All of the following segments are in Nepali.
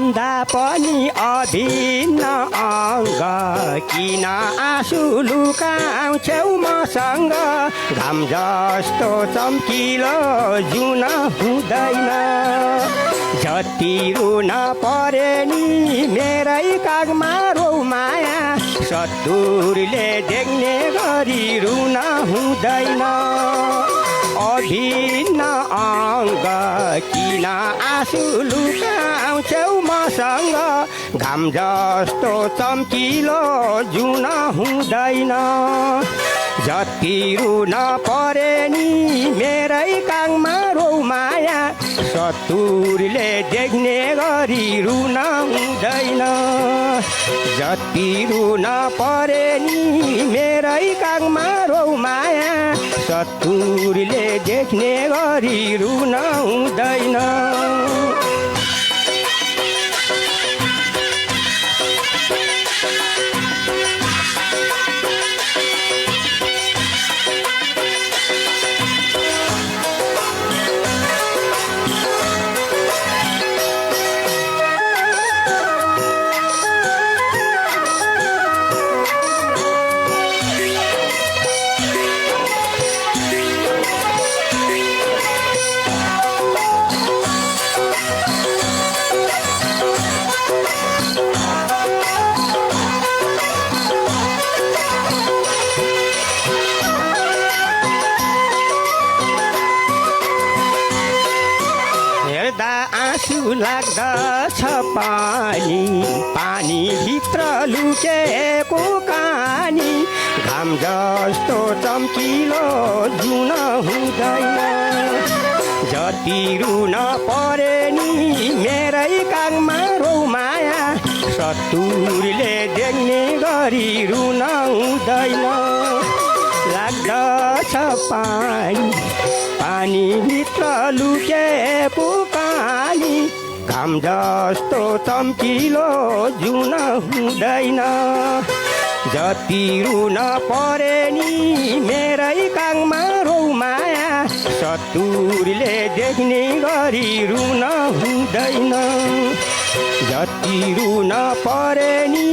भन्दा पनि अभिन्न अङ्ग किन आँसु लुकाउँछौ मसँग घाम जस्तो चम्किलो जुन हुँदैन जति रुन परे नि मेरै कागमा रौ माया सतुरले देख्ने गरी रुन हुँदैन अभिन्न अङ्ग किन आँसु लुकाउँछौ मसँग घाम जस्तो चम्किलो जुन हुँदैन जति रुन परे नि मेरै कागमा रौ माया सतुरले देख्ने गरी रुन हुँदैन जति रुन परे नि मेरै कागमा रौ माया सतुरले देख्ने गरी रुन हुँदैन लाग्दछ पानी पानीभित्र लुकेको कहानी घाम जस्तो चम्किलो जुन हुँदैन जति रुन परे नि मेरै कागमा रौ माया सतुरले देख्ने गरी रुन हुँदैन लाग्दछ पानी पानीभित्र लुकेको कहानी घाम जस्तो चम्किलो जुन हुँदैन जति रुन परे नि मेरै कागमा रौ माया सतुरले देख्ने गरी रुन हुँदैन जति रुन परे नि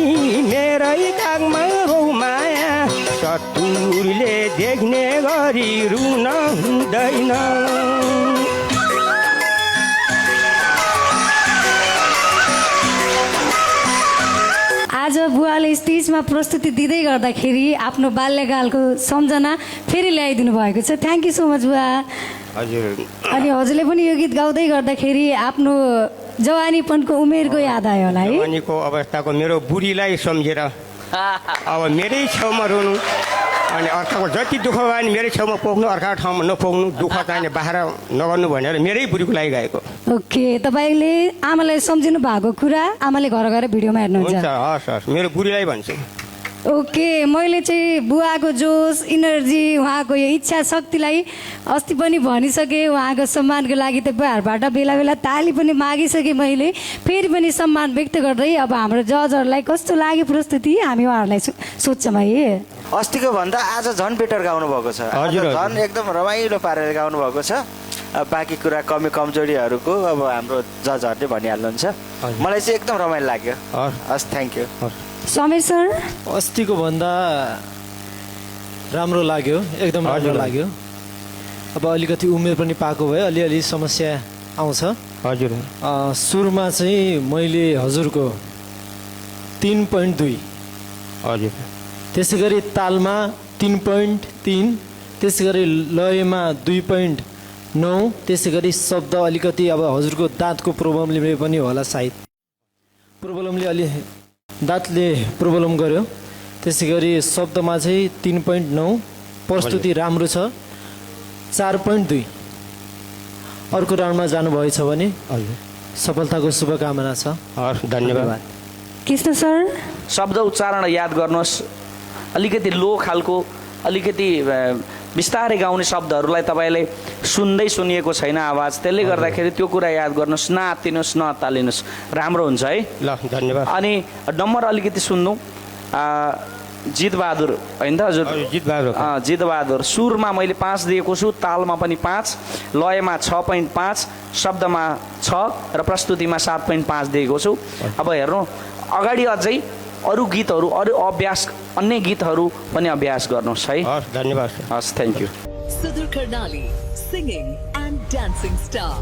मेरै कागमा रौ माया सतुरले देख्ने गरी रुन हुँदैन आज बुवाले स्टेजमा प्रस्तुति दिँदै गर्दाखेरि आफ्नो बाल्यकालको सम्झना फेरि ल्याइदिनु भएको छ थ्याङ्क यू सो मच बुवा हजुर अनि हजुरले पनि यो गीत गाउँदै गर्दाखेरि आफ्नो जवानीपनको उमेरको याद आयो होला है जवानीको अवस्थाको मेरो बुढीलाई सम्झेर अब मेरै छेउमा रोनु अनि अर्काको जति दुःख भयो भने मेरै छेउमा पोख्नु अर्काको ठाउँमा नपोख्नु दुःख चाहिँ बाहिर नगर्नु भनेर मेरै बुढीको लागि गाएको ओके तपाईँले आमालाई सम्झिनु भएको कुरा आमाले घर गएर भिडियोमा हेर्नुहुन्छ हुन्छ हस् हस् मेरो बुढीलाई भन्छु ओके मैले चाहिँ बुवाको जोस इनर्जी उहाँको यो इच्छा शक्तिलाई अस्ति पनि भनिसकेँ उहाँको सम्मानको लागि तपाईँहरूबाट बेला बेला ताली पनि मागिसकेँ मैले फेरि पनि सम्मान व्यक्त गर्दै अब हाम्रो जजहरूलाई कस्तो लाग्यो प्रस्तुति हामी उहाँहरूलाई सोध्छौँ है अस्तिको भन्दा आज झन् बेटर गाउनु भएको छ झन् एकदम रमाइलो पारेर गाउनु भएको छ बाँकी कुरा कमी कमजोरीहरूको अब हाम्रो जजहरूले भनिहाल्नुहुन्छ मलाई चाहिँ एकदम रमाइलो लाग्यो हस् थ्याङ्क यू समीर सर अस्तिको भन्दा राम्रो लाग्यो एकदम राम्रो लाग्यो अब अलिकति उमेर पनि पाएको भए अलिअलि समस्या आउँछ हजुर सुरुमा चाहिँ मैले हजुरको 3.2 हजुर त्यसै गरी तालमा 3.3 त्यसै गरी लयमा 2.9 त्यसै गरी शब्द अलिकति अब हजुरको दाँतको प्रोब्लमले पनि होला सायद प्रोब्लमले अलि दाँतले प्रोब्लम गर्यो त्यसै गरी शब्दमा चाहिँ 3.9 प्रस्तुति राम्रो छ 4.2 अर्को राउन्डमा जानुभएछ भने सफलताको शुभकामना छ धन्यवाद कृष्ण सर शब्द उच्चारण याद गर्नुहोस् अलिकति लो खालको अलिकति बिस्तारै गाउने शब्दहरूलाई तपाईँले सुन्दै सुनिएको छैन आवाज त्यसले गर्दाखेरि त्यो कुरा याद गर्नुहोस् नआत्तिनुहोस् नअत्तालिनुहोस् राम्रो हुन्छ है ल धन्यवाद अनि नम्बर अलिकति सुन्नु जितबहादुर होइन त हजुर जितबहादुर जितबहादुर सुरमा मैले 5 दिएको छु, तालमा पनि 5, लयमा 6.5, शब्दमा 6 र प्रस्तुतिमा 7.5 दिएको छु। अब हेर्नु अगाडि अझै अरू गीतहरू अरू अभ्यास अन्य गीतहरू पनि अभ्यास गर्नुहोस् है। हस् धन्यवाद हस् thank you. Sudhir Karnali, singing and dancing star.